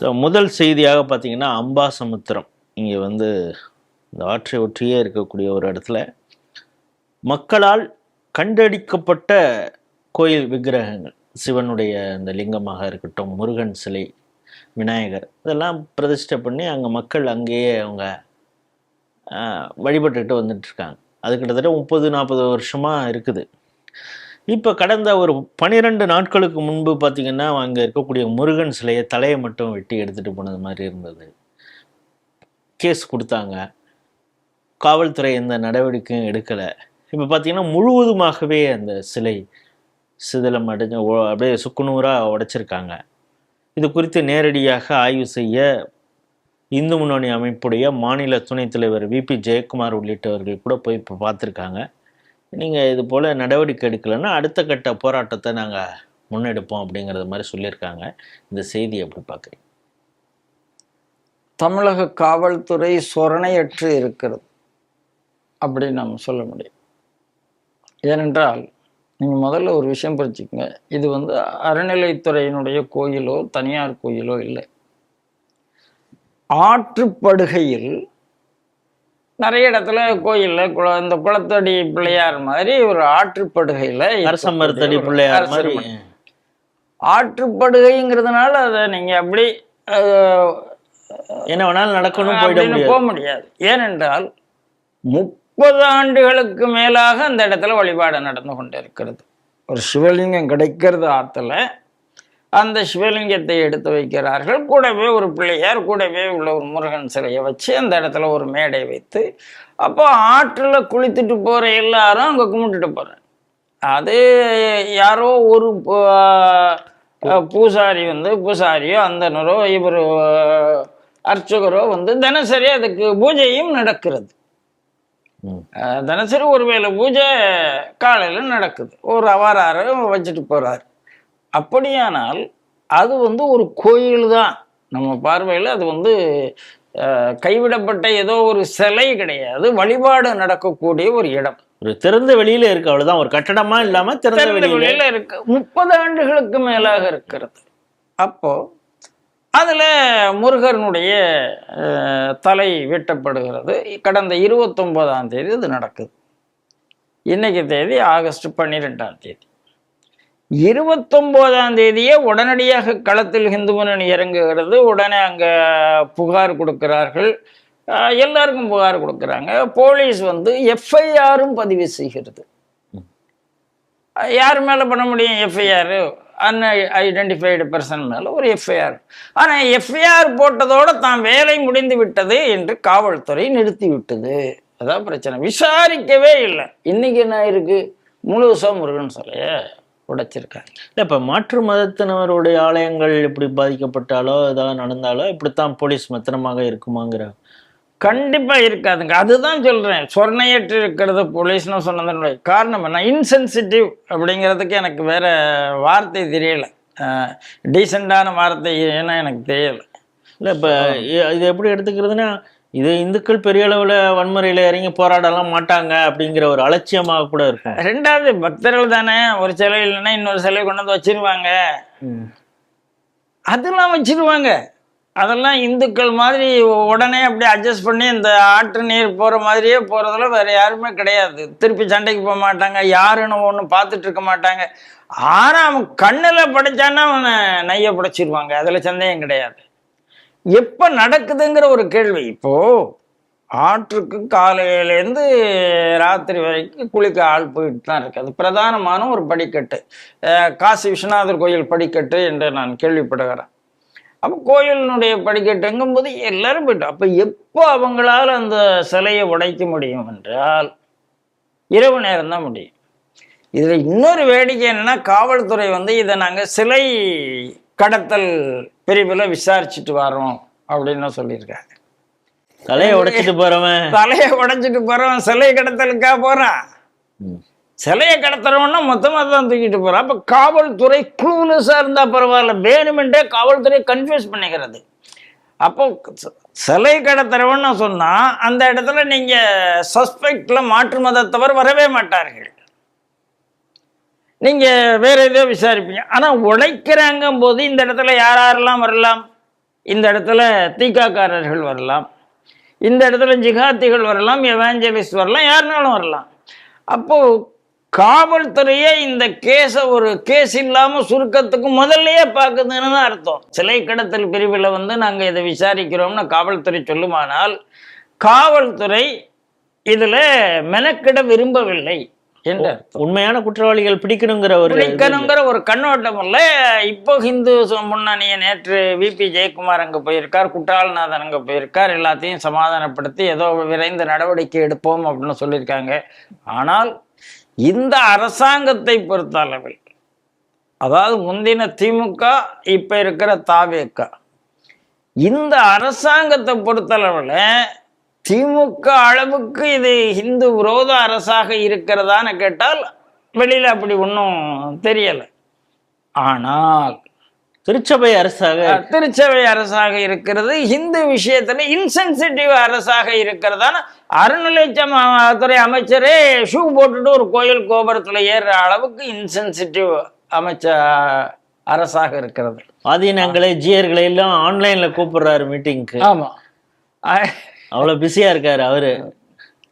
So முதல் செய்தியாக பார்த்தீங்கன்னா அம்பாசமுத்திரம் இங்கே வந்து இந்த ஆற்றை ஒற்றியே இருக்கக்கூடிய ஒரு இடத்துல மக்களால் கண்டடிக்கப்பட்ட கோயில் விக்கிரகங்கள், சிவனுடைய அந்த லிங்கமாக இருக்கட்டும், முருகன் சிலை, விநாயகர், இதெல்லாம் பிரதிஷ்டை பண்ணி அங்கே மக்கள் அங்கேயே அவங்க வழிபட்டுக்கிட்டு வந்துட்டு இருக்காங்க. அது கிட்டத்தட்ட 30-40 வருஷமாக இருக்குது. இப்போ கடந்த ஒரு 12 நாட்களுக்கு முன்பு பார்த்திங்கன்னா அங்கே இருக்கக்கூடிய முருகன் சிலையை தலையை மட்டும் வெட்டி எடுத்துகிட்டு போனது மாதிரி இருந்தது. கேஸ் கொடுத்தாங்க, காவல்துறை எந்த நடவடிக்கையும் எடுக்கலை. இப்போ பார்த்திங்கன்னா முழுவதுமாகவே அந்த சிலை சிதிலம் அடைஞ்சு அப்படியே சுக்குநூறாக உடைச்சிருக்காங்க. இது குறித்து நேரடியாக ஆய்வு செய்ய இந்து முன்னணி அமைப்புடைய மாநில துணைத் தலைவர் விபி ஜெயக்குமார் உள்ளிட்டவர்கள் கூட போய் இப்போ பார்த்துருக்காங்க. நீங்கள் இது போல் நடவடிக்கை எடுக்கலைன்னா அடுத்த கட்ட போராட்டத்தை நாங்கள் முன்னெடுப்போம் அப்படிங்கிறது மாதிரி சொல்லியிருக்காங்க. இந்த செய்தி எப்படி பார்க்குறீங்க? தமிழக காவல்துறை சொரணையற்று இருக்கிறது அப்படின்னு நம்ம சொல்ல முடியும். ஏனென்றால் நீங்கள் முதல்ல ஒரு விஷயம் புரிஞ்சுக்கங்க, இது வந்து அறநிலைத்துறையினுடைய கோயிலோ தனியார் கோயிலோ இல்லை. ஆற்றுப்படுகையில் நிறைய இடத்துல கோயிலில் இந்த குளத்தடி பிள்ளையார் மாதிரி ஒரு ஆற்றுப்படுகையில் அரசமரத்தடி பிள்ளையார் மாதிரி ஆற்றுப்படுகைங்கிறதுனால அதை நீங்கள் அப்படி என்ன வேணாலும் நடக்கணும் போக முடியாது. ஏனென்றால் 30 ஆண்டுகளுக்கு மேலாக அந்த இடத்துல வழிபாடு நடந்து கொண்டு இருக்கிறது. ஒரு சிவலிங்கம் கிடைக்கிறது ஆற்றுல, அந்த சிவலிங்கத்தை எடுத்து வைக்கிறார்கள். கூடவே ஒரு பிள்ளையார், கூடவே உள்ள ஒரு முருகன் சிலையை வச்சு அந்த இடத்துல ஒரு மேடை வைத்து, அப்போ ஆற்றுல குளித்துட்டு போகிற எல்லாரும் அங்கே கும்பிட்டுட்டு போகிறாங்க. அது யாரோ ஒரு பூசாரி வந்து பூசாரியோ அந்தனரோ இவர் அர்ச்சகரோ வந்து தினசரி அதுக்கு பூஜையும் நடக்கிறது. தினசரி ஒருவேளை பூஜை காலையில் நடக்குது, ஒரு அவாரார வச்சுட்டு போகிறார். அப்படியானால் அது வந்து ஒரு கோயில் தான் நம்ம பார்வையில். அது வந்து கைவிடப்பட்ட ஏதோ ஒரு சிலை கிடையாது, வழிபாடு நடக்கக்கூடிய ஒரு இடம். ஒரு திறந்த வெளியில இருக்கு, அவ்வளவுதான். ஒரு கட்டடமா இல்லாம திறந்த வெளியில இருக்கு. 30 ஆண்டுகளுக்கு மேலாக இருக்கிறது. அப்போ அதுல முருகனுடைய தலை வெட்டப்படுகிறது. கடந்த 29ஆம் தேதி இது நடக்குது. இன்னைக்கு தேதி ஆகஸ்ட் 12ஆம் தேதி. 29ஆம் தேதியே உடனடியாக களத்தில் இந்து முன்னணி இறங்குகிறது. உடனே அங்கே புகார் கொடுக்கிறார்கள், எல்லாருக்கும் புகார் கொடுக்குறாங்க. போலீஸ் வந்து எஃப்ஐஆரும் பதிவு செய்கிறது. யார் மேலே பண்ண முடியும் எஃப்ஐஆர்? அன்ஐடென்டிஃபைடு பர்சன் மேலே ஒரு எஃப்ஐஆர். ஆனால் எஃப்ஐஆர் போட்டதோடு தான் வேலை முடிந்து விட்டது என்று காவல்துறை நிறுத்தி விட்டது. அதான் பிரச்சனை. விசாரிக்கவே இல்லை. இன்னைக்கு என்ன இருக்கு, முழுசா முருகன் சிலையை உடைச்சிருக்காங்க. இல்லை, இப்போ மாற்று மதத்தினருடைய ஆலயங்கள் இப்படி பாதிக்கப்பட்டாலோ ஏதாவது நடந்தாலோ இப்படித்தான் போலீஸ் மெத்தனமாக இருக்குமாங்கிற? கண்டிப்பாக இருக்காதுங்க. அதுதான் சொல்கிறேன், சொர்ணையற்று இருக்கிறது போலீஸ்னு சொன்னதனுடைய காரணம் என்ன? இன்சென்சிட்டிவ் அப்படிங்கிறதுக்கு எனக்கு வேற வார்த்தை தெரியலை, டீசெண்டான வார்த்தை ஏன்னா எனக்கு தெரியலை. இல்லை, இப்போ இது எப்படி எடுத்துக்கிறதுனா, இது இந்துக்கள் பெரிய அளவில் வன்முறையில் இறங்கி போராடலாம் மாட்டாங்க அப்படிங்கிற ஒரு அலட்சியமாக கூட இருக்கும். ரெண்டாவது பக்தர்கள் தானே, ஒரு சிலை இல்லைன்னா இன்னொரு சிலை கொண்டு வந்து வச்சிருவாங்க, அதெல்லாம் வச்சிருவாங்க. அதெல்லாம் இந்துக்கள் மாதிரி உடனே அப்படியே அட்ஜஸ்ட் பண்ணி இந்த ஆற்று நீர் போகிற மாதிரியே போகிறதுல வேறு யாருமே கிடையாது. திருப்பி சண்டைக்கு போக மாட்டாங்க, யாருன்னு ஒன்று பார்த்துட்டு இருக்க மாட்டாங்க. ஆனால் அவன் கண்ணில் படைச்சான்னா அவனை நைய படைச்சிருவாங்க, அதில் சந்தேகம் கிடையாது. எப்போ நடக்குதுங்கிற ஒரு கேள்வி. இப்போது ஆற்றுக்கு காலையிலேருந்து ராத்திரி வரைக்கும் குளிக்க ஆள் போயிட்டு தான் இருக்குது. அது பிரதானமான ஒரு படிக்கட்டு, காசி விஸ்வநாதர் கோயில் படிக்கட்டு என்று நான் கேள்விப்படுகிறேன். அப்போ கோயிலினுடைய படிக்கட்டுங்கும்போது எல்லாரும் போயிட்டோம். அப்போ எப்போ அவங்களால அந்த சிலையை உடைக்க முடியும் என்றால் இரவு நேரம் தான் முடியும். இதில் இன்னொரு வேடிக்கை என்னன்னா, காவல்துறை வந்து இதை நாங்கள் சிலை கடத்தல் பிரிவில் விசாரிச்சுட்டு வரோம் அப்படின்னு சொல்லியிருக்காங்க. தலையை உடைச்சிட்டு போறவன் சிலை கடத்தலுக்கா போறான்? சிலையை கடத்துறவன்னா மொத்தமாக தான் தூக்கிட்டு போறான். அப்போ காவல்துறை க்ளூலெஸ்ஸாக இருந்தால் பரவாயில்ல, வேணுமென்றே காவல்துறை கன்ஃபியூஸ் பண்ணிக்கிறது. அப்போ சிலை கடத்துறவன்னு சொன்னா அந்த இடத்துல நீங்க சஸ்பெக்ட்ல மாற்று மதத்தவர் வரவே மாட்டார்கள், நீங்க வேற ஏதோ விசாரிப்பீங்க. ஆனா உழைக்கிறாங்க போது இந்த இடத்துல யாரெல்லாம் வரலாம்? இந்த இடத்துல தீக்காக்காரர்கள் வரலாம், இந்த இடத்துல ஜிகாத்திகள் வரலாம், எவாஞ்சலிஸ்ட் வரலாம், யாருனாலும் வரலாம். அப்போ காவல்துறையே இந்த கேஸை ஒரு கேஸ் இல்லாம சுருக்கத்துக்கு முதல்லயே பார்க்குதுன்னு தான் அர்த்தம். சிலை கடத்தல் பிரிவில் நாங்க இதை விசாரிக்கிறோம்னு காவல்துறை சொல்லுமானால், காவல்துறை இதுல மெனக்கிட விரும்பவில்லை என்று அர்த்தம். உண்மையான குற்றவாளிகள் பிடிக்கணுங்கிற ஒரு கண்ணோட்டம் இல்ல. இப்போ ஹிந்து முன்னணிய நேற்று விபி ஜெயக்குமார் அங்க போயிருக்கார், குற்றாலநாதன் அங்க போயிருக்கார், எல்லாத்தையும் சமாதானப்படுத்தி ஏதோ விரைந்து நடவடிக்கை எடுப்போம் அப்படின்னு சொல்லியிருக்காங்க. ஆனால் இந்த அரசாங்கத்தை பொறுத்த அளவில், அதாவது முந்தின திமுக இப்ப இருக்கிற தாவேக, இந்த அரசாங்கத்தை பொறுத்தளவில் திமுக அளவுக்கு இது இந்து விரோத அரசாக இருக்கிறதான்னு கேட்டால் வெளியில அப்படி ஒன்றும் தெரியல. ஆனால் திருச்சபை அரசாக இருக்கிறது. இந்து விஷயத்துல இன்சென்சிட்டிவ் அரசாக இருக்கிறதான அறநிலையத்துறை அமைச்சரே ஷூ போட்டுட்டு ஒரு கோயில் கோபுரத்துல ஏறுற அளவுக்கு இன்சென்சிட்டிவ் அரசாக இருக்கிறது. ஆதீனங்களே ஜியர்களை எல்லாம் ஆன்லைன்ல கூப்பிடுறாரு மீட்டிங்க்கு. ஆமா, அவ்வளவு பிஸியா இருக்காரு அவரு.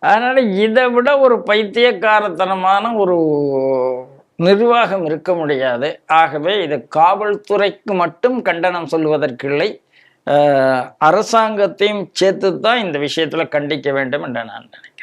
அதனால இதை விட ஒரு பைத்தியக்காரத்தனமான ஒரு நிர்வாகம் இருக்க முடியாது. ஆகவே இது காவல்துறைக்கு மட்டும் கண்டனம் சொல்வதற்கில்லை, அரசாங்கத்தையும் சேர்த்து தான் இந்த விஷயத்துல கண்டிக்க வேண்டும் என்று நான் நினைக்கிறேன்.